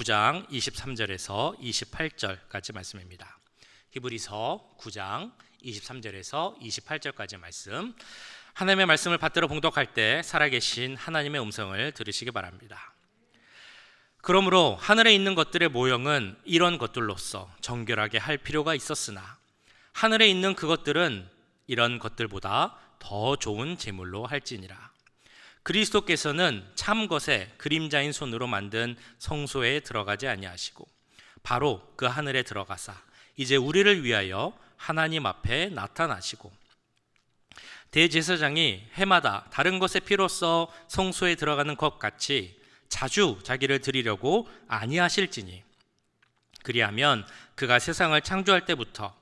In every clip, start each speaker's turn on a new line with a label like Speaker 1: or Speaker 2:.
Speaker 1: 9장 23절에서 28절까지 말씀입니다. 히브리서 9장 23절에서 28절까지 말씀, 하나님의 말씀을 받들어 봉독할 때 살아계신 하나님의 음성을 들으시기 바랍니다. 그러므로 하늘에 있는 것들의 모형은 이런 것들로서 정결하게 할 필요가 있었으나 하늘에 있는 그것들은 이런 것들보다 더 좋은 제물로 할지니라. 그리스도께서는 참 것의 그림자인 손으로 만든 성소에 들어가지 아니하시고 바로 그 하늘에 들어가사 이제 우리를 위하여 하나님 앞에 나타나시고 대제사장이 해마다 다른 것의 피로써 성소에 들어가는 것 같이 자주 자기를 드리려고 아니하실지니 그리하면 그가 세상을 창조할 때부터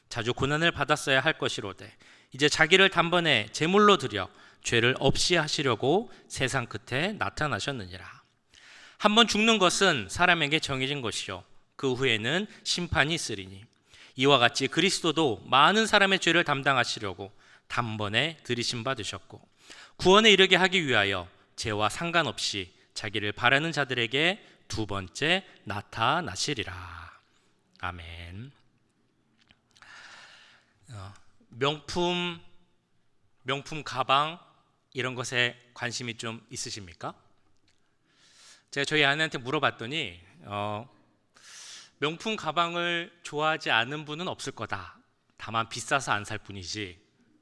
Speaker 1: 자주 고난을 받았어야 할 것이로되 이제 자기를 단번에 제물로 드려 죄를 없이 하시려고 세상 끝에 나타나셨느니라. 한번 죽는 것은 사람에게 정해진 것이요 그 후에는 심판이 있으리니 이와 같이 그리스도도 많은 사람의 죄를 담당하시려고 단번에 들이심 받으셨고 구원에 이르게 하기 위하여 죄와 상관없이 자기를 바라는 자들에게 두 번째 나타나시리라. 아멘. 명품 가방 이런 것에 관심이 좀 있으십니까? 제가 저희 아내한테 물어봤더니 명품 가방을 좋아하지 않은 분은 없을 거다. 다만 비싸서 안 살 뿐이지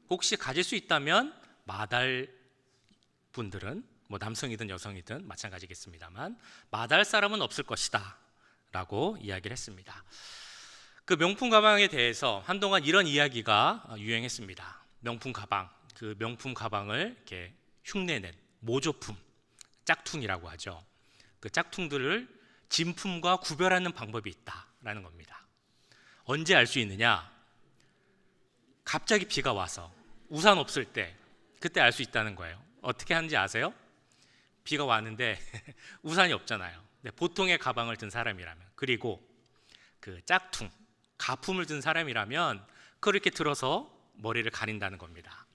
Speaker 1: 혹시 가질 수 있다면 마달 분들은 뭐 남성이든 여성이든 마찬가지겠습니다만 마다할 사람은 없을 것이다 라고 이야기를 했습니다. 그 명품 가방에 대해서 한동안 이런 이야기가 유행했습니다. 명품 가방, 그 명품 가방을 이렇게 흉내낸 모조품, 짝퉁이라고 하죠. 그 짝퉁들을 진품과 구별하는 방법이 있다라는 겁니다. 언제 알 수 있느냐? 갑자기 비가 와서 우산 없을 때 그때 알 수 있다는 거예요. 어떻게 하는지 아세요? 비가 왔는데 우산이 없잖아요. 보통의 가방을 든 사람이라면, 그리고 그 짝퉁, 가품을 든 사람이라면 그걸 이렇게 들어서 머리를 가린다는 겁니다.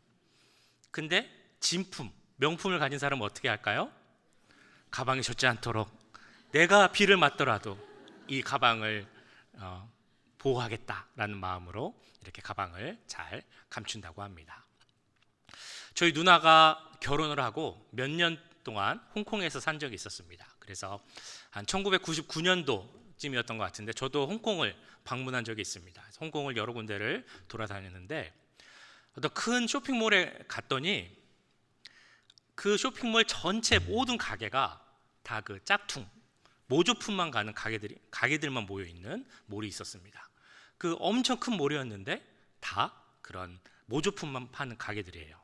Speaker 1: 근데 진품, 명품을 가진 사람은 어떻게 할까요? 가방이 젖지 않도록 내가 비를 맞더라도 이 가방을 보호하겠다라는 마음으로 이렇게 가방을 잘 감춘다고 합니다. 저희 누나가 결혼을 하고 몇 년 동안 홍콩에서 산 적이 있었습니다. 그래서 한 1999년도쯤이었던 것 같은데 저도 홍콩을 방문한 적이 있습니다. 홍콩을 여러 군데를 돌아다녔는데 어떤 큰 쇼핑몰에 갔더니 그 쇼핑몰 전체 모든 가게가 다 그 짝퉁, 모조품만 가는 가게들만 모여 있는 몰이 있었습니다. 그 엄청 큰 몰이었는데 다 그런 모조품만 파는 가게들이에요.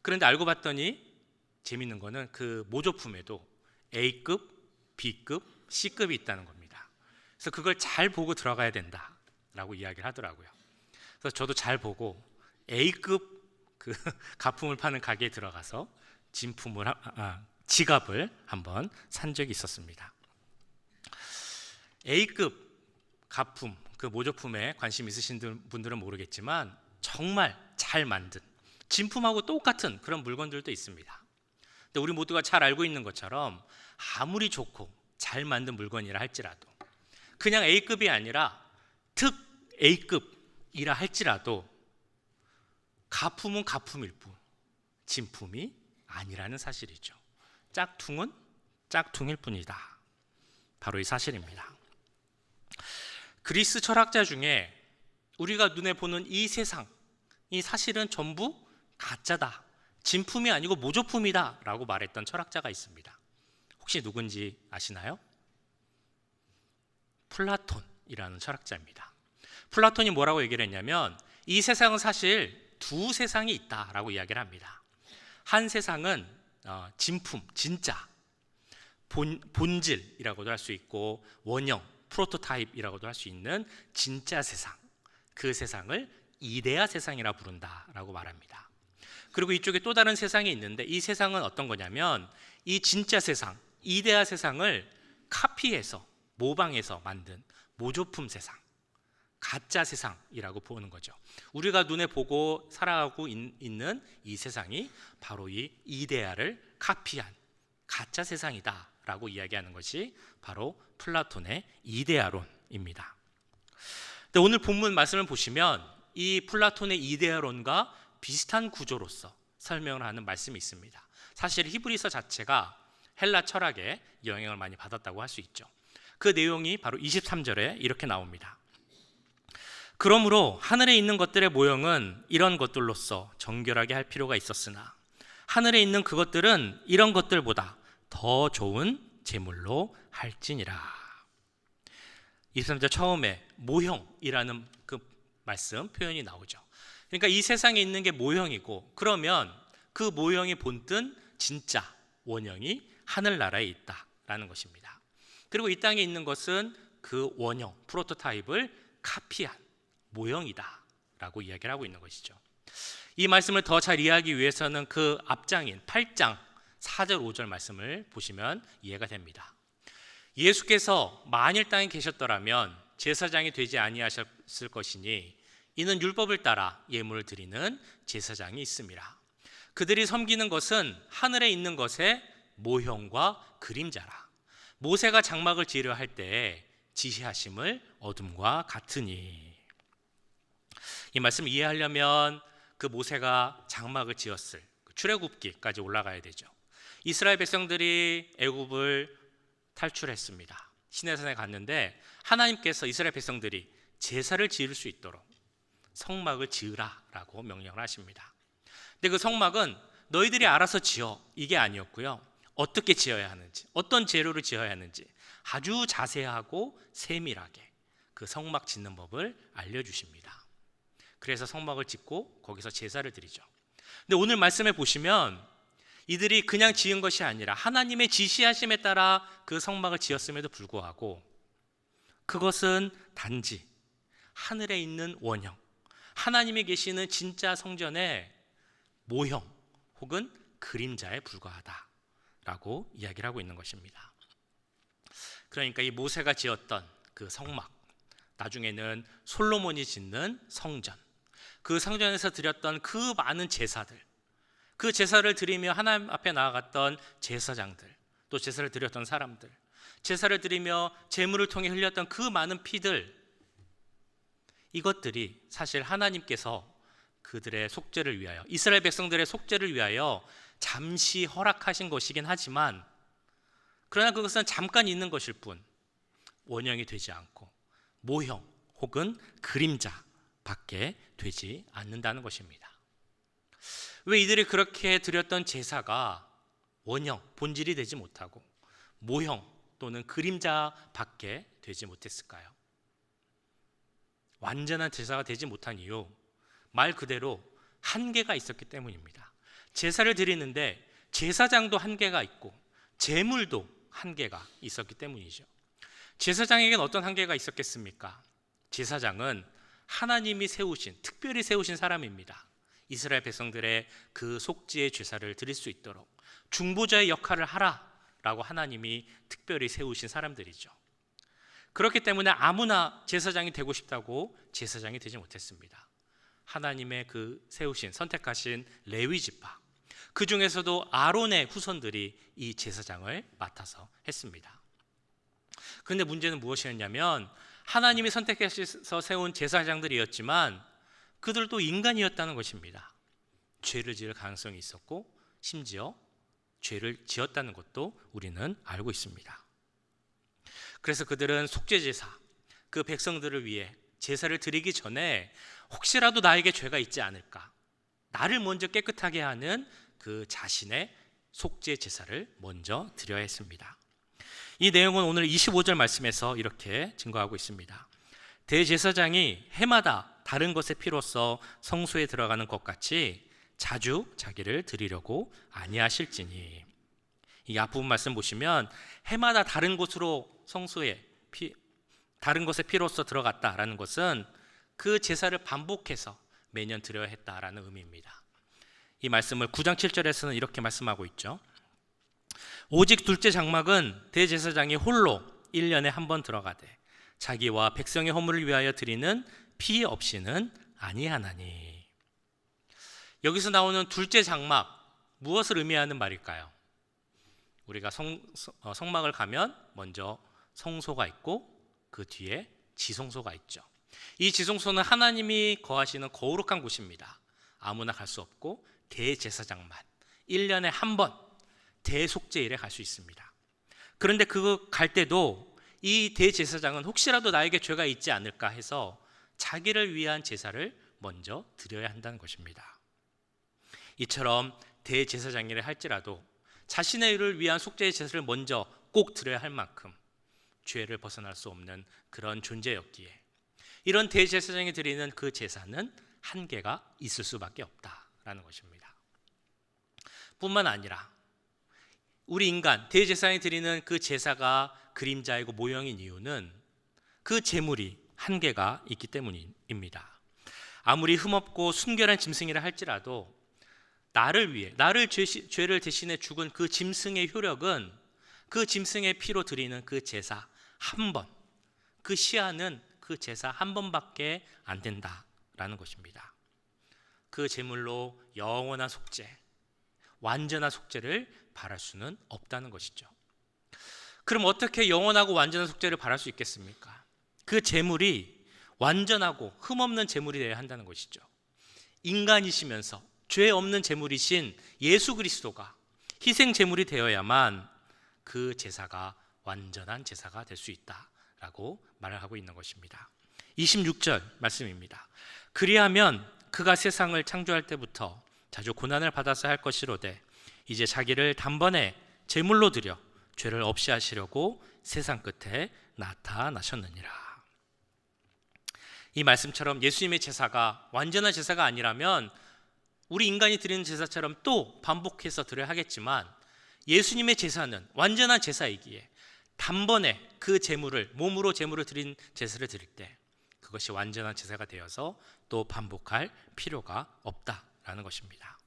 Speaker 1: 그런데 알고 봤더니 재밌는 거는 그 모조품에도 A급, B급, C급이 있다는 겁니다. 그래서 그걸 잘 보고 들어가야 된다라고 이야기를 하더라고요. 그래서 저도 잘 보고 A급 그 가품을 파는 가게에 들어가서 지갑을 한번 산 적이 있었습니다. A급 가품, 그 모조품에 관심 있으신 분들은 모르겠지만 정말 잘 만든 진품하고 똑같은 그런 물건들도 있습니다. 근데 우리 모두가 잘 알고 있는 것처럼 아무리 좋고 잘 만든 물건이라 할지라도 그냥 A급이 아니라 특 A급이라 할지라도 가품은 가품일 뿐 진품이 아니라는 사실이죠. 짝퉁은 짝퉁일 뿐이다. 바로 이 사실입니다. 그리스 철학자 중에 우리가 눈에 보는 이 세상, 이 사실은 전부 가짜다, 진품이 아니고 모조품이다 라고 말했던 철학자가 있습니다. 혹시 누군지 아시나요? 플라톤이라는 철학자입니다. 플라톤이 뭐라고 얘기를 했냐면 이 세상은 사실 두 세상이 있다라고 이야기를 합니다. 한 세상은 진품, 진짜, 본질이라고도 할 수 있고 원형, 프로토타입이라고도 할 수 있는 진짜 세상, 그 세상을 이데아 세상이라 부른다라고 말합니다. 그리고 이쪽에 또 다른 세상이 있는데 이 세상은 어떤 거냐면 이 진짜 세상, 이데아 세상을 카피해서 모방해서 만든 모조품 세상, 가짜 세상이라고 보는 거죠. 우리가 눈에 보고 살아가고 있는 이 세상이 바로 이 이데아를 카피한 가짜 세상이다 라고 이야기하는 것이 바로 플라톤의 이데아론입니다. 근데 오늘 본문 말씀을 보시면 이 플라톤의 이데아론과 비슷한 구조로서 설명을 하는 말씀이 있습니다. 사실 히브리서 자체가 헬라 철학에 영향을 많이 받았다고 할 수 있죠. 그 내용이 바로 23절에 이렇게 나옵니다. 그러므로 하늘에 있는 것들의 모형은 이런 것들로서 정결하게 할 필요가 있었으나 하늘에 있는 그것들은 이런 것들보다 더 좋은 제물로 할지니라. 23절 처음에 모형이라는 그 말씀 표현이 나오죠. 그러니까 이 세상에 있는 게 모형이고, 그러면 그 모형이 본뜬 진짜 원형이 하늘나라에 있다라는 것입니다. 그리고 이 땅에 있는 것은 그 원형, 프로토타입을 카피한 모형이다라고 이야기를 하고 있는 것이죠. 이 말씀을 더 잘 이해하기 위해서는 그 앞장인 8장 4절 5절 말씀을 보시면 이해가 됩니다. 예수께서 만일 땅에 계셨더라면 제사장이 되지 아니하셨을 것이니 이는 율법을 따라 예물을 드리는 제사장이 있음이라. 그들이 섬기는 것은 하늘에 있는 것의 모형과 그림자라. 모세가 장막을 지으려 할 때에 지시하심을 어둠과 같으니. 이 말씀을 이해하려면 그 모세가 장막을 지었을 출애굽기까지 올라가야 되죠. 이스라엘 백성들이 애굽을 탈출했습니다. 시내산에 갔는데 하나님께서 이스라엘 백성들이 제사를 지을 수 있도록 성막을 지으라라고 명령을 하십니다. 근데 그 성막은 너희들이 알아서 지어 이게 아니었고요. 어떻게 지어야 하는지, 어떤 재료를 지어야 하는지 아주 자세하고 세밀하게 그 성막 짓는 법을 알려주십니다. 그래서 성막을 짓고 거기서 제사를 드리죠. 근데 오늘 말씀에 보시면 이들이 그냥 지은 것이 아니라 하나님의 지시하심에 따라 그 성막을 지었음에도 불구하고 그것은 단지 하늘에 있는 원형, 하나님이 계시는 진짜 성전의 모형 혹은 그림자에 불과하다라고 이야기를 하고 있는 것입니다. 그러니까 이 모세가 지었던 그 성막, 나중에는 솔로몬이 짓는 성전, 그 성전에서 드렸던 그 많은 제사들, 그 제사를 드리며 하나님 앞에 나아갔던 제사장들, 또 제사를 드렸던 사람들, 제사를 드리며 제물을 통해 흘렸던 그 많은 피들, 이것들이 사실 하나님께서 그들의 속죄를 위하여, 이스라엘 백성들의 속죄를 위하여 잠시 허락하신 것이긴 하지만, 그러나 그것은 잠깐 있는 것일 뿐 원형이 되지 않고 모형 혹은 그림자밖에 되지 않는다는 것입니다. 왜 이들이 그렇게 드렸던 제사가 원형, 본질이 되지 못하고 모형 또는 그림자밖에 되지 못했을까요? 완전한 제사가 되지 못한 이유, 말 그대로 한계가 있었기 때문입니다. 제사를 드리는데 제사장도 한계가 있고 제물도 한계가 있었기 때문이죠. 제사장에게는 어떤 한계가 있었겠습니까? 제사장은 하나님이 세우신, 특별히 세우신 사람입니다. 이스라엘 백성들의 그 속죄의 제사를 드릴 수 있도록 중보자의 역할을 하라라고 하나님이 특별히 세우신 사람들이죠. 그렇기 때문에 아무나 제사장이 되고 싶다고 제사장이 되지 못했습니다. 하나님의 그 세우신, 선택하신 레위 지파, 그 중에서도 아론의 후손들이 이 제사장을 맡아서 했습니다. 그런데 문제는 무엇이었냐면 하나님이 선택해서 세운 제사장들이었지만 그들도 인간이었다는 것입니다. 죄를 지을 가능성이 있었고 심지어 죄를 지었다는 것도 우리는 알고 있습니다. 그래서 그들은 속죄제사, 그 백성들을 위해 제사를 드리기 전에 혹시라도 나에게 죄가 있지 않을까, 나를 먼저 깨끗하게 하는 그 자신의 속죄 제사를 먼저 드려야 했습니다. 이 내용은 오늘 25절 말씀에서 이렇게 증거하고 있습니다. 대제사장이 해마다 다른 것의 피로써 성소에 들어가는 것 같이 자주 자기를 드리려고 아니하실지니. 이 앞부분 말씀 보시면 해마다 다른 곳으로 성소에 다른 것의 피로써 들어갔다라는 것은 그 제사를 반복해서 매년 드려야 했다라는 의미입니다. 이 말씀을 9장 7절에서는 이렇게 말씀하고 있죠. 오직 둘째 장막은 대제사장이 홀로 1년에 한 번 들어가되 자기와 백성의 허물을 위하여 드리는 피 없이는 아니하나니. 여기서 나오는 둘째 장막, 무엇을 의미하는 말일까요? 우리가 성막을 가면 먼저 성소가 있고 그 뒤에 지성소가 있죠. 이 지성소는 하나님이 거하시는 거룩한 곳입니다. 아무나 갈 수 없고 대제사장만 1년에 한 번 대속죄일에 갈 수 있습니다. 그런데 그거 갈 때도 이 대제사장은 혹시라도 나에게 죄가 있지 않을까 해서 자기를 위한 제사를 먼저 드려야 한다는 것입니다. 이처럼 대제사장일을 할지라도 자신의 일을 위한 속죄의 제사를 먼저 꼭 드려야 할 만큼 죄를 벗어날 수 없는 그런 존재였기에 이런 대제사장이 드리는 그 제사는 한계가 있을 수밖에 없다라는 것입니다. 뿐만 아니라 우리 인간 대제사장이 드리는 그 제사가 그림자이고 모형인 이유는 그 제물이 한계가 있기 때문입니다. 아무리 흠없고 순결한 짐승이라 할지라도 나를 위해 죄를 대신해 죽은 그 짐승의 효력은 그 짐승의 피로 드리는 그 제사 한 번, 그 시한은 그 제사 한 번밖에 안 된다라는 것입니다. 그 제물로 영원한 속죄, 완전한 속죄를 바랄 수는 없다는 것이죠. 그럼 어떻게 영원하고 완전한 속죄를 바랄 수 있겠습니까? 그 제물이 완전하고 흠없는 제물이 되어야 한다는 것이죠. 인간이시면서 죄 없는 제물이신 예수 그리스도가 희생 제물이 되어야만 그 제사가 완전한 제사가 될 수 있다라고 말을 하고 있는 것입니다. 26절 말씀입니다. 그리하면 그가 세상을 창조할 때부터 자주 고난을 받아서 할 것이로되 이제 자기를 단번에 제물로 드려 죄를 없이 하시려고 세상 끝에 나타나셨느니라. 이 말씀처럼 예수님의 제사가 완전한 제사가 아니라면 우리 인간이 드리는 제사처럼 또 반복해서 드려야 하겠지만 예수님의 제사는 완전한 제사이기에 단번에 그 제물을 몸으로 제물을 드린 제사를 드릴 때 그것이 완전한 제사가 되어서 또 반복할 필요가 없다라는 것입니다.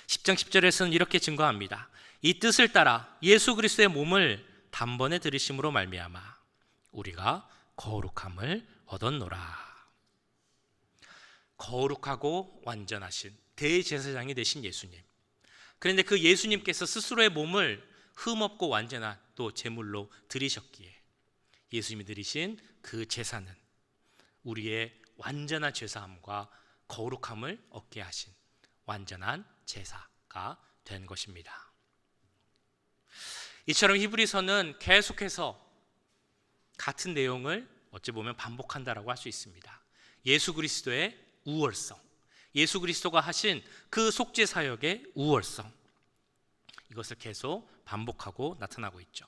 Speaker 1: 10장 10절에서는 이렇게 증거합니다. 이 뜻을 따라 예수 그리스도의 몸을 단번에 드리심으로 말미암아 우리가 거룩함을 얻었노라. 거룩하고 완전하신 대제사장이 되신 예수님. 그런데 그 예수님께서 스스로의 몸을 흠없고 완전한 또 제물로 드리셨기에 예수님이 드리신 그 제사는 우리의 완전한 죄사함과 거룩함을 얻게 하신 완전한 제사가 된 것입니다. 이처럼 히브리서는 계속해서 같은 내용을 어찌 보면 반복한다라고 할 수 있습니다. 예수 그리스도의 우월성, 예수 그리스도가 하신 그 속죄 사역의 우월성, 이것을 계속 반복하고 나타나고 있죠.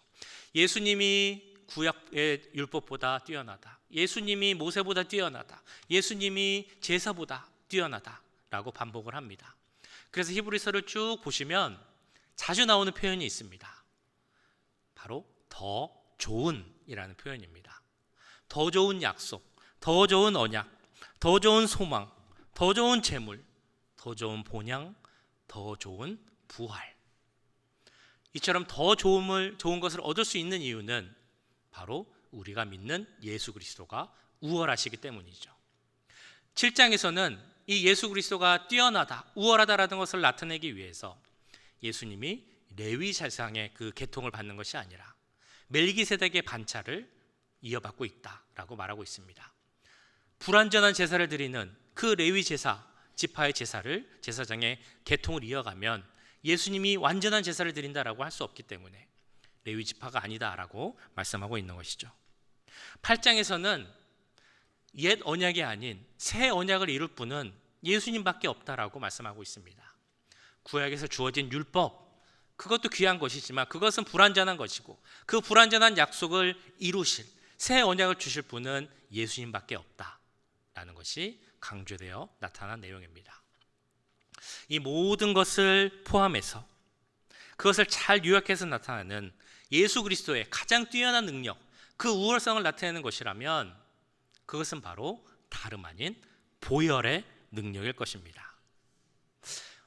Speaker 1: 예수님이 구약의 율법보다 뛰어나다, 예수님이 모세보다 뛰어나다, 예수님이 제사보다 뛰어나다라고 반복을 합니다. 그래서 히브리서를 쭉 보시면 자주 나오는 표현이 있습니다. 바로 더 좋은이라는 표현입니다. 더 좋은 약속, 더 좋은 언약, 더 좋은 소망, 더 좋은 재물, 더 좋은 본향, 더 좋은 부활. 이처럼 더 좋은 것을 얻을 수 있는 이유는 바로 우리가 믿는 예수 그리스도가 우월하시기 때문이죠. 7장에서는 이 예수 그리스도가 뛰어나다, 우월하다라는 것을 나타내기 위해서 예수님이 레위 제사장의 그 계통을 받는 것이 아니라 멜기세덱의 반차를 이어받고 있다라고 말하고 있습니다. 불완전한 제사를 드리는 그 레위 제사, 지파의 제사를 제사장의 계통을 이어가면 예수님이 완전한 제사를 드린다라고 할 수 없기 때문에 레위 지파가 아니다라고 말씀하고 있는 것이죠. 8장에서는 옛 언약이 아닌 새 언약을 이룰 분은 예수님밖에 없다라고 말씀하고 있습니다. 구약에서 주어진 율법, 그것도 귀한 것이지만 그것은 불완전한 것이고 그 불완전한 약속을 이루실 새 언약을 주실 분은 예수님밖에 없다라는 것이 강조되어 나타난 내용입니다. 이 모든 것을 포함해서 그것을 잘 요약해서 나타나는 예수 그리스도의 가장 뛰어난 능력, 그 우월성을 나타내는 것이라면 그것은 바로 다름 아닌 보혈의 능력일 것입니다.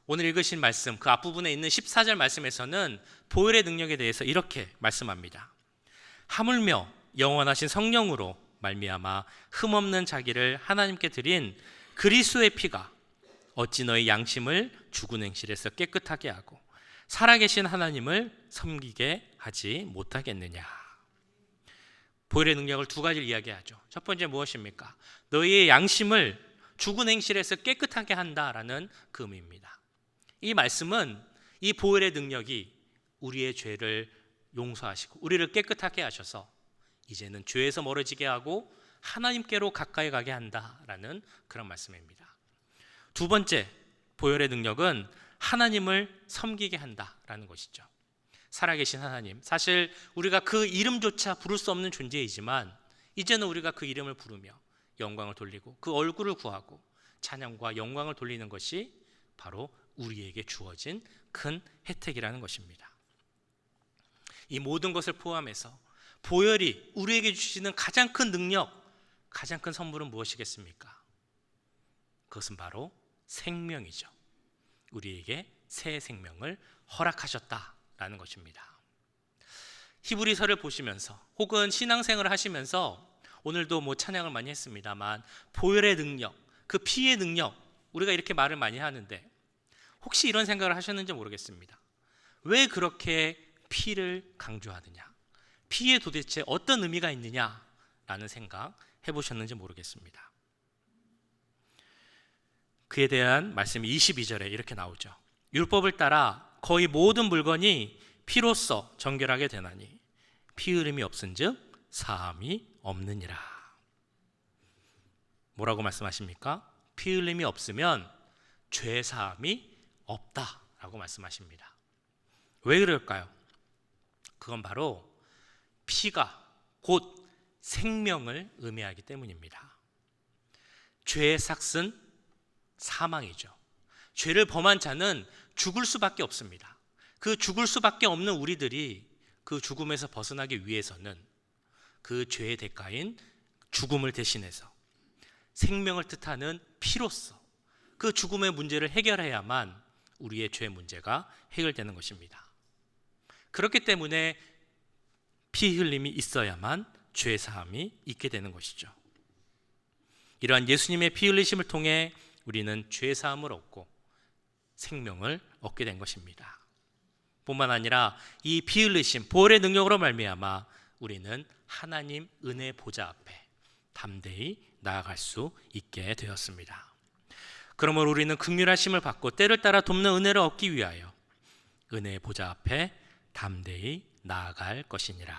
Speaker 1: 오늘 읽으신 말씀, 그 앞부분에 있는 14절 말씀에서는 보혈의 능력에 대해서 이렇게 말씀합니다. 하물며 영원하신 성령으로 말미암아 흠없는 자기를 하나님께 드린 그리스도의 피가 어찌 너희 양심을 죽은 행실에서 깨끗하게 하고 살아계신 하나님을 섬기게 하지 못하겠느냐. 보혈의 능력을 두 가지를 이야기하죠. 첫 번째 무엇입니까? 너희의 양심을 죽은 행실에서 깨끗하게 한다라는 그 의미입니다. 이 말씀은 이 보혈의 능력이 우리의 죄를 용서하시고 우리를 깨끗하게 하셔서 이제는 죄에서 멀어지게 하고 하나님께로 가까이 가게 한다라는 그런 말씀입니다. 두 번째 보혈의 능력은 하나님을 섬기게 한다라는 것이죠. 살아계신 하나님, 사실 우리가 그 이름조차 부를 수 없는 존재이지만 이제는 우리가 그 이름을 부르며 영광을 돌리고 그 얼굴을 구하고 찬양과 영광을 돌리는 것이 바로 우리에게 주어진 큰 혜택이라는 것입니다. 이 모든 것을 포함해서 보혈이 우리에게 주시는 가장 큰 능력, 가장 큰 선물은 무엇이겠습니까? 그것은 바로 생명이죠. 우리에게 새 생명을 허락하셨다라는 것입니다. 히브리서를 보시면서 혹은 신앙생활을 하시면서 오늘도 찬양을 많이 했습니다만 보혈의 능력, 그 피의 능력, 우리가 이렇게 말을 많이 하는데 혹시 이런 생각을 하셨는지 모르겠습니다. 왜 그렇게 피를 강조하느냐? 피에 도대체 어떤 의미가 있느냐라는 생각 해보셨는지 모르겠습니다. 그에 대한 말씀이 22절에 이렇게 나오죠. 율법을 따라 거의 모든 물건이 피로써 정결하게 되나니 피 흘림이 없은즉 사함이 없느니라. 뭐라고 말씀하십니까? 피 흘림이 없으면 죄 사함이 없다라고 말씀하십니다. 왜 그럴까요? 그건 바로 피가 곧 생명을 의미하기 때문입니다. 죄의 삭은 사망이죠. 죄를 범한 자는 죽을 수밖에 없습니다. 그 죽을 수밖에 없는 우리들이 그 죽음에서 벗어나기 위해서는 그 죄의 대가인 죽음을 대신해서 생명을 뜻하는 피로써 그 죽음의 문제를 해결해야만 우리의 죄 문제가 해결되는 것입니다. 그렇기 때문에 피 흘림이 있어야만 죄 사함이 있게 되는 것이죠. 이러한 예수님의 피 흘리심을 통해 우리는 죄 사함을 얻고 생명을 얻게 된 것입니다. 뿐만 아니라 이 피 흘리심, 보혈의 능력으로 말미암아 우리는 하나님 은혜 보좌 앞에 담대히 나아갈 수 있게 되었습니다. 그러므로 우리는 긍휼하심을 받고 때를 따라 돕는 은혜를 얻기 위하여 은혜의 보좌 앞에 담대히 나아갈 것이니라.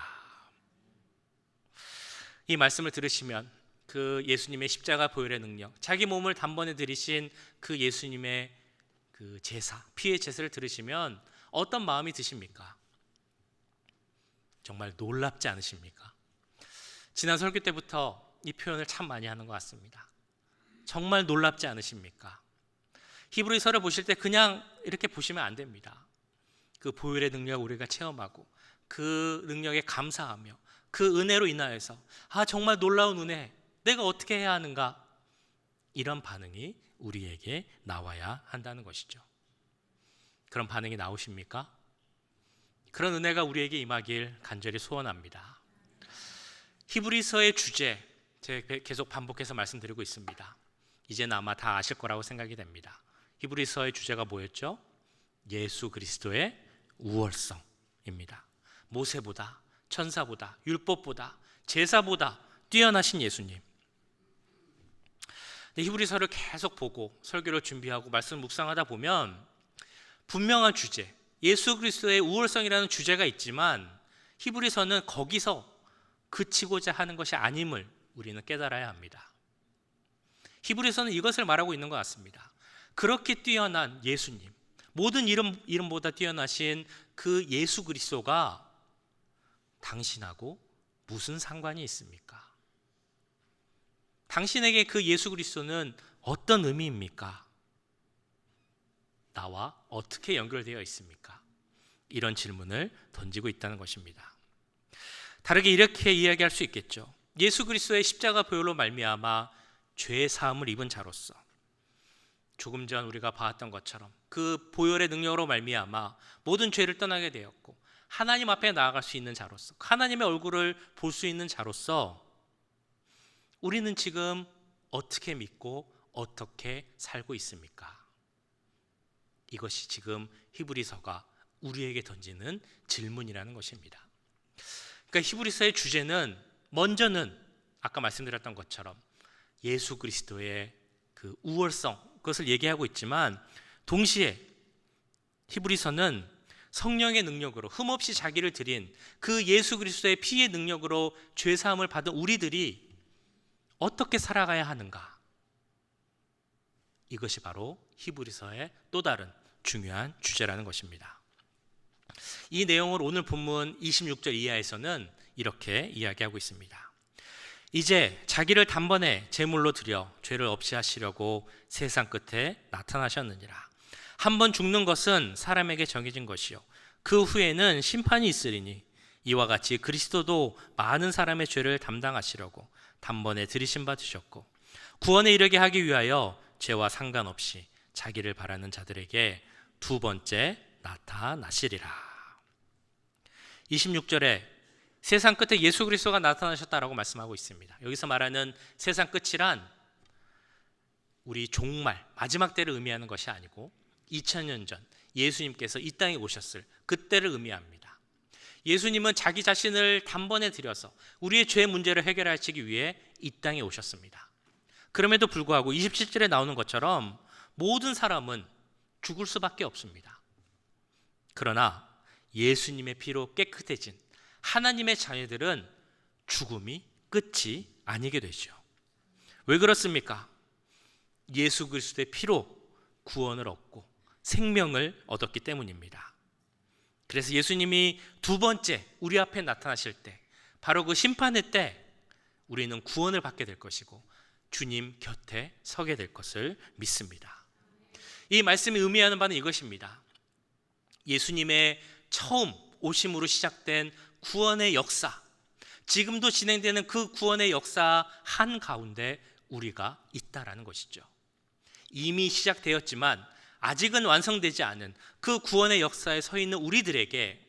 Speaker 1: 이 말씀을 들으시면 그 예수님의 십자가 보혈의 능력, 자기 몸을 단번에 들이신 그 예수님의 그 제사, 피의 제사를 들으시면 어떤 마음이 드십니까? 정말 놀랍지 않으십니까? 지난 설교 때부터 이 표현을 참 많이 하는 것 같습니다. 정말 놀랍지 않으십니까? 히브리서를 보실 때 그냥 이렇게 보시면 안 됩니다. 그 보혈의 능력을 우리가 체험하고 그 능력에 감사하며 그 은혜로 인하여서 정말 놀라운 은혜, 내가 어떻게 해야 하는가, 이런 반응이 우리에게 나와야 한다는 것이죠. 그런 반응이 나오십니까? 그런 은혜가 우리에게 임하길 간절히 소원합니다. 히브리서의 주제, 제가 계속 반복해서 말씀드리고 있습니다. 이제는 아마 다 아실 거라고 생각이 됩니다. 히브리서의 주제가 뭐였죠? 예수 그리스도의 우월성입니다. 모세보다, 천사보다, 율법보다, 제사보다 뛰어나신 예수님. 히브리서를 계속 보고 설교를 준비하고 말씀 묵상하다 보면 분명한 주제, 예수 그리스도의 우월성이라는 주제가 있지만 히브리서는 거기서 그치고자 하는 것이 아님을 우리는 깨달아야 합니다. 히브리서는 이것을 말하고 있는 것 같습니다. 그렇게 뛰어난 예수님, 모든 이름보다 뛰어나신 그 예수 그리스도가 당신하고 무슨 상관이 있습니까? 당신에게 그 예수 그리스도는 어떤 의미입니까? 나와 어떻게 연결되어 있습니까? 이런 질문을 던지고 있다는 것입니다. 다르게 이렇게 이야기할 수 있겠죠. 예수 그리스도의 십자가 보혈로 말미암아 죄의 사함을 입은 자로서 조금 전 우리가 봤던 것처럼 그 보혈의 능력으로 말미암아 모든 죄를 떠나게 되었고 하나님 앞에 나아갈 수 있는 자로서, 하나님의 얼굴을 볼 수 있는 자로서 우리는 지금 어떻게 믿고 어떻게 살고 있습니까? 이것이 지금 히브리서가 우리에게 던지는 질문이라는 것입니다. 그러니까 히브리서의 주제는 먼저는 아까 말씀드렸던 것처럼 예수 그리스도의 그 우월성, 그것을 얘기하고 있지만 동시에 히브리서는 성령의 능력으로 흠없이 자기를 드린 그 예수 그리스도의 피의 능력으로 죄 사함을 받은 우리들이 어떻게 살아가야 하는가, 이것이 바로 히브리서의 또 다른 중요한 주제라는 것입니다. 이 내용을 오늘 본문 26절 이하에서는 이렇게 이야기하고 있습니다. 이제 자기를 단번에 제물로 드려 죄를 없이 하시려고 세상 끝에 나타나셨느니라. 한 번 죽는 것은 사람에게 정해진 것이요 그 후에는 심판이 있으리니 이와 같이 그리스도도 많은 사람의 죄를 담당하시려고 단번에 들이심 받으셨고 구원에 이르게 하기 위하여 죄와 상관없이 자기를 바라는 자들에게 두 번째 나타나시리라. 26절에 세상 끝에 예수 그리스도가 나타나셨다라고 말씀하고 있습니다. 여기서 말하는 세상 끝이란 우리 종말, 마지막 때를 의미하는 것이 아니고 2000년 전 예수님께서 이 땅에 오셨을 그때를 의미합니다. 예수님은 자기 자신을 단번에 들여서 우리의 죄 문제를 해결하시기 위해 이 땅에 오셨습니다. 그럼에도 불구하고 27절에 나오는 것처럼 모든 사람은 죽을 수밖에 없습니다. 그러나 예수님의 피로 깨끗해진 하나님의 자녀들은 죽음이 끝이 아니게 되죠. 왜 그렇습니까? 예수 그리스도의 피로 구원을 얻고 생명을 얻었기 때문입니다. 그래서 예수님이 두 번째 우리 앞에 나타나실 때, 바로 그 심판의 때 우리는 구원을 받게 될 것이고 주님 곁에 서게 될 것을 믿습니다. 이 말씀이 의미하는 바는 이것입니다. 예수님의 처음 오심으로 시작된 구원의 역사, 지금도 진행되는 그 구원의 역사 한가운데 우리가 있다라는 것이죠. 이미 시작되었지만 아직은 완성되지 않은 그 구원의 역사에 서 있는 우리들에게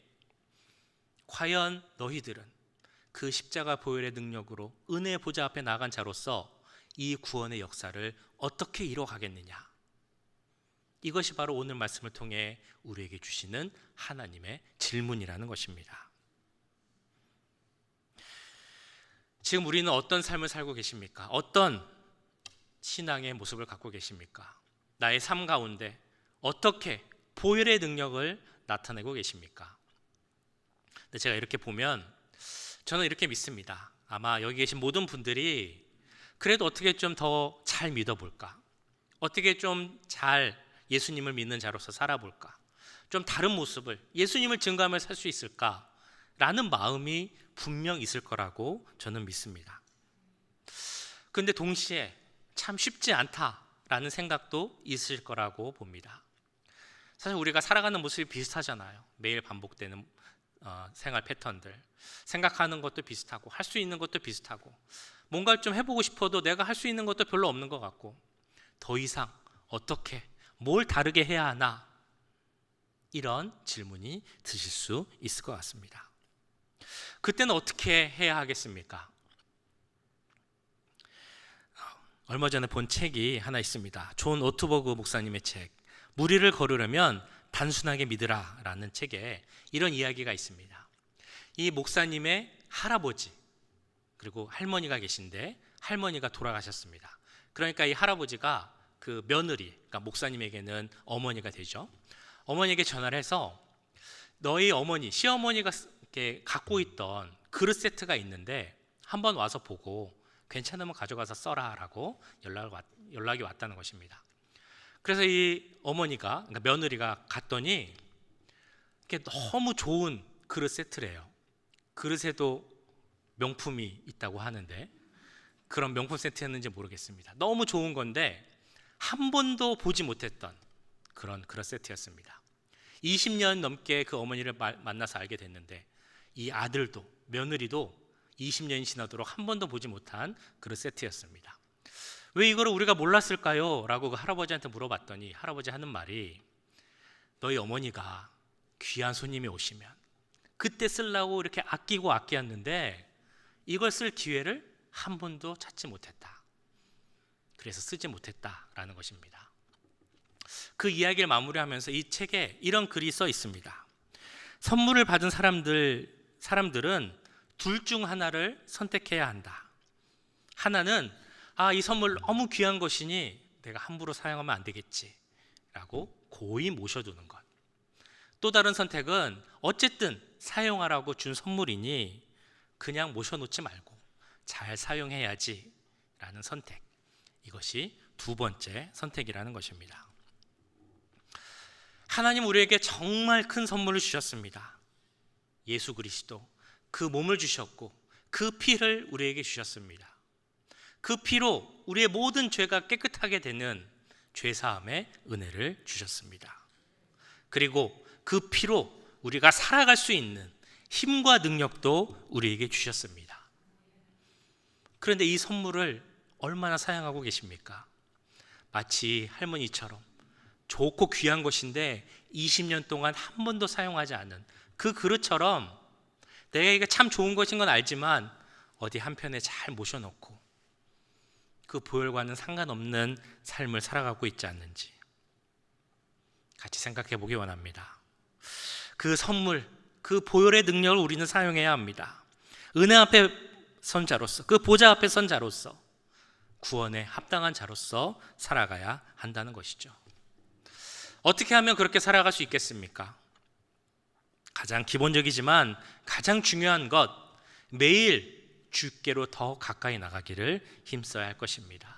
Speaker 1: 과연 너희들은 그 십자가 보혈의 능력으로 은혜의 보좌 앞에 나간 자로서 이 구원의 역사를 어떻게 이뤄가겠느냐, 이것이 바로 오늘 말씀을 통해 우리에게 주시는 하나님의 질문이라는 것입니다. 지금 우리는 어떤 삶을 살고 계십니까? 어떤 신앙의 모습을 갖고 계십니까? 나의 삶 가운데 어떻게 보혈의 능력을 나타내고 계십니까? 근데 제가 이렇게 보면 저는 이렇게 믿습니다. 아마 여기 계신 모든 분들이 그래도 어떻게 좀 더 잘 믿어볼까? 어떻게 좀 잘 예수님을 믿는 자로서 살아볼까? 좀 다른 모습을, 예수님을 증거하며 살 수 있을까? 라는 마음이 분명 있을 거라고 저는 믿습니다. 그런데 동시에 참 쉽지 않다라는 생각도 있을 거라고 봅니다. 사실 우리가 살아가는 모습이 비슷하잖아요. 매일 반복되는 생활 패턴들, 생각하는 것도 비슷하고 할 수 있는 것도 비슷하고 뭔가를 좀 해보고 싶어도 내가 할 수 있는 것도 별로 없는 것 같고 더 이상 어떻게 뭘 다르게 해야 하나, 이런 질문이 드실 수 있을 것 같습니다. 그때는 어떻게 해야 하겠습니까? 얼마 전에 본 책이 하나 있습니다. 존 오트버그 목사님의 책, 무리를 걸으려면 단순하게 믿으라 라는 책에 이런 이야기가 있습니다. 이 목사님의 할아버지 그리고 할머니가 계신데 할머니가 돌아가셨습니다. 그러니까 이 할아버지가 그 며느리, 그러니까 목사님에게는 어머니가 되죠. 어머니에게 전화를 해서 너희 어머니, 시어머니가 이렇게 갖고 있던 그릇 세트가 있는데 한번 와서 보고 괜찮으면 가져가서 써라 라고 연락이 왔다는 것입니다. 그래서 이 어머니가, 그러니까 며느리가 갔더니 이게 너무 좋은 그릇 세트래요. 그릇에도 명품이 있다고 하는데 그런 명품 세트였는지 모르겠습니다. 너무 좋은 건데 한 번도 보지 못했던 그런 그릇 세트였습니다. 20년 넘게 그 어머니를 만나서 알게 됐는데 이 아들도 며느리도 20년이 지나도록 한 번도 보지 못한 그릇 세트였습니다. 왜 이거를 우리가 몰랐을까요? 라고 그 할아버지한테 물어봤더니 할아버지 하는 말이 너희 어머니가 귀한 손님이 오시면 그때 쓰려고 이렇게 아끼고 아끼었는데 이걸 쓸 기회를 한 번도 찾지 못했다. 그래서 쓰지 못했다라는 것입니다. 그 이야기를 마무리하면서 이 책에 이런 글이 써 있습니다. 선물을 받은 사람들은 둘 중 하나를 선택해야 한다. 하나는 이 선물 너무 귀한 것이니 내가 함부로 사용하면 안 되겠지 라고 고이 모셔두는 것. 또 다른 선택은 어쨌든 사용하라고 준 선물이니 그냥 모셔놓지 말고 잘 사용해야지 라는 선택. 이것이 두 번째 선택이라는 것입니다. 하나님 우리에게 정말 큰 선물을 주셨습니다. 예수 그리스도, 그 몸을 주셨고 그 피를 우리에게 주셨습니다. 그 피로 우리의 모든 죄가 깨끗하게 되는 죄사함의 은혜를 주셨습니다. 그리고 그 피로 우리가 살아갈 수 있는 힘과 능력도 우리에게 주셨습니다. 그런데 이 선물을 얼마나 사용하고 계십니까? 마치 할머니처럼 좋고 귀한 것인데 20년 동안 한 번도 사용하지 않은 그 그릇처럼 내가 이게 참 좋은 것인 건 알지만 어디 한편에 잘 모셔놓고 그 보혈과는 상관없는 삶을 살아가고 있지 않는지 같이 생각해 보기 원합니다. 그 선물, 그 보혈의 능력을 우리는 사용해야 합니다. 은혜 앞에 선 자로서, 그 보좌 앞에 선 자로서 구원에 합당한 자로서 살아가야 한다는 것이죠. 어떻게 하면 그렇게 살아갈 수 있겠습니까? 가장 기본적이지만 가장 중요한 것, 매일 주께로 더 가까이 나가기를 힘써야 할 것입니다.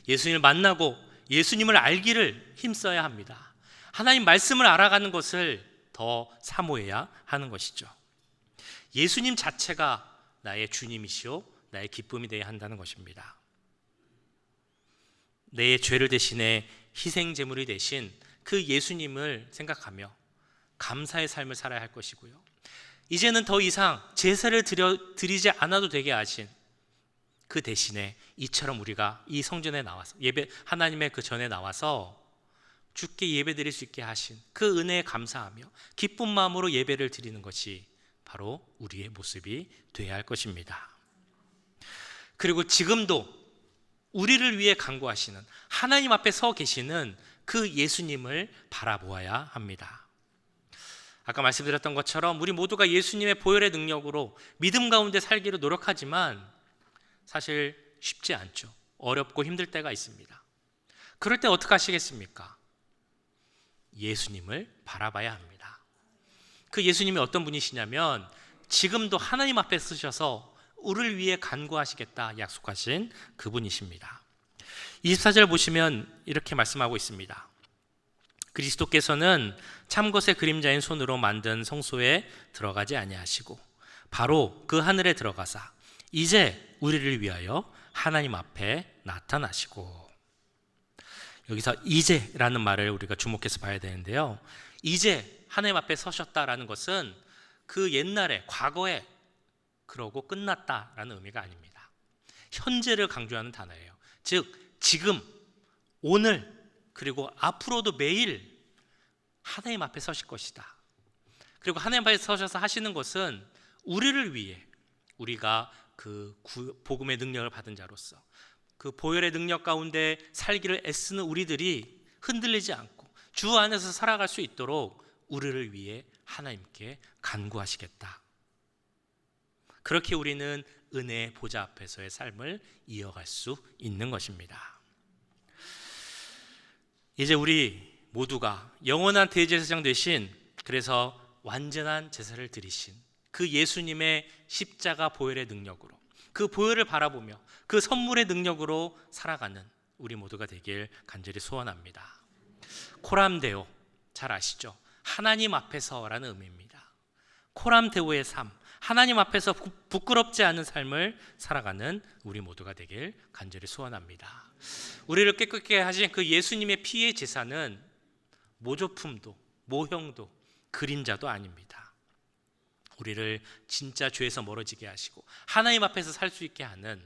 Speaker 1: 예수님을 만나고 예수님을 알기를 힘써야 합니다. 하나님 말씀을 알아가는 것을 더 사모해야 하는 것이죠. 예수님 자체가 나의 주님이시오, 나의 기쁨이 되어야 한다는 것입니다. 내 죄를 대신해 희생 제물이 되신 그 예수님을 생각하며 감사의 삶을 살아야 할 것이고요. 이제는 더 이상 제사를 드리지 않아도 되게 하신 그 대신에 이처럼 우리가 이 성전에 나와서 하나님의 그 전에 나와서 주께 예배 드릴 수 있게 하신 그 은혜에 감사하며 기쁜 마음으로 예배를 드리는 것이 바로 우리의 모습이 되어야 할 것입니다. 그리고 지금도 우리를 위해 간구하시는 하나님 앞에 서 계시는 그 예수님을 바라보아야 합니다. 아까 말씀드렸던 것처럼 우리 모두가 예수님의 보혈의 능력으로 믿음 가운데 살기를 노력하지만 사실 쉽지 않죠. 어렵고 힘들 때가 있습니다. 그럴 때 어떻게 하시겠습니까? 예수님을 바라봐야 합니다. 그 예수님이 어떤 분이시냐면 지금도 하나님 앞에 서셔서 우리를 위해 간구하시겠다 약속하신 그분이십니다. 24절 보시면 이렇게 말씀하고 있습니다. 그리스도께서는 참것의 그림자인 손으로 만든 성소에 들어가지 아니하시고 바로 그 하늘에 들어가사 이제 우리를 위하여 하나님 앞에 나타나시고. 여기서 이제라는 말을 우리가 주목해서 봐야 되는데요, 이제 하나님 앞에 서셨다라는 것은 그 옛날에 과거에 그러고 끝났다라는 의미가 아닙니다. 현재를 강조하는 단어예요. 즉 지금, 오늘, 그리고 앞으로도 매일 하나님 앞에 서실 것이다. 그리고 하나님 앞에 서셔서 하시는 것은 우리를 위해, 우리가 그 복음의 능력을 받은 자로서 그 보혈의 능력 가운데 살기를 애쓰는 우리들이 흔들리지 않고 주 안에서 살아갈 수 있도록 우리를 위해 하나님께 간구하시겠다. 그렇게 우리는 은혜의 보좌 앞에서의 삶을 이어갈 수 있는 것입니다. 이제 우리 모두가 영원한 대제사장 되신, 그래서 완전한 제사를 드리신 그 예수님의 십자가 보혈의 능력으로, 그 보혈을 바라보며 그 선물의 능력으로 살아가는 우리 모두가 되길 간절히 소원합니다. 코람데오 잘 아시죠? 하나님 앞에서라는 의미입니다. 코람데오의 삶, 하나님 앞에서 부끄럽지 않은 삶을 살아가는 우리 모두가 되길 간절히 소원합니다. 우리를 깨끗게 하신 그 예수님의 피의 제사는 모조품도 모형도 그림자도 아닙니다. 우리를 진짜 죄에서 멀어지게 하시고 하나님 앞에서 살 수 있게 하는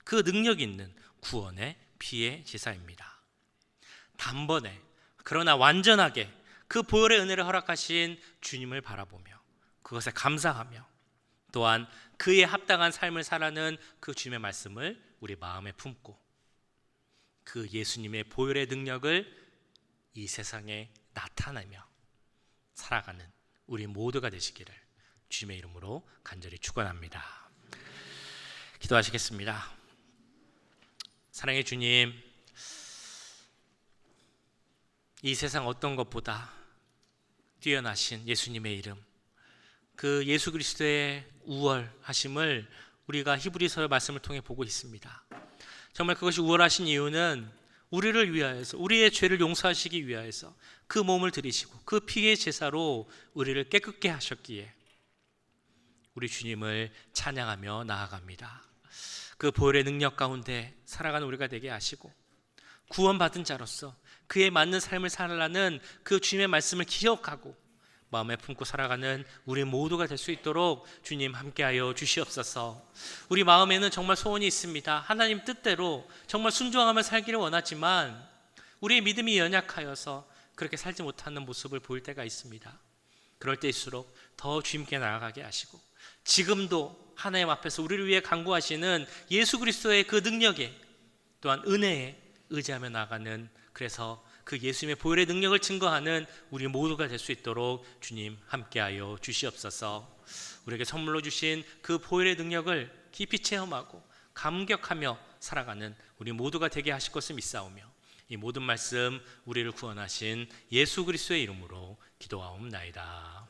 Speaker 1: 그 능력 있는 구원의 피의 제사입니다. 단번에 그러나 완전하게 그 보혈의 은혜를 허락하신 주님을 바라보며 그것에 감사하며 또한 그에 합당한 삶을 살아가는 그 주님의 말씀을 우리 마음에 품고 그 예수님의 보혈의 능력을 이 세상에 나타내며 살아가는 우리 모두가 되시기를 주님의 이름으로 간절히 축원합니다. 기도하시겠습니다. 사랑의 주님, 이 세상 어떤 것보다 뛰어나신 예수님의 이름, 그 예수 그리스도의 우월하심을 우리가 히브리서 말씀을 통해 보고 있습니다. 정말 그것이 우월하신 이유는 우리를 위하여서, 우리의 죄를 용서하시기 위하여서 그 몸을 들이시고 그 피의 제사로 우리를 깨끗게 하셨기에 우리 주님을 찬양하며 나아갑니다. 그 보혈의 능력 가운데 살아가는 우리가 되게 하시고 구원받은 자로서 그에 맞는 삶을 살아가는 그 주님의 말씀을 기억하고 마음에 품고 살아가는 우리 모두가 될 수 있도록 주님 함께하여 주시옵소서. 우리 마음에는 정말 소원이 있습니다. 하나님 뜻대로 정말 순종하며 살기를 원하지만 우리의 믿음이 연약하여서 그렇게 살지 못하는 모습을 보일 때가 있습니다. 그럴 때일수록 더 주님께 나아가게 하시고 지금도 하나님 앞에서 우리를 위해 간구하시는 예수 그리스도의 그 능력에 또한 은혜에 의지하며 나아가는, 그래서 그 예수님의 보혈의 능력을 증거하는 우리 모두가 될 수 있도록 주님 함께하여 주시옵소서. 우리에게 선물로 주신 그 보혈의 능력을 깊이 체험하고 감격하며 살아가는 우리 모두가 되게 하실 것을 믿사오며 이 모든 말씀 우리를 구원하신 예수 그리스도의 이름으로 기도하옵나이다.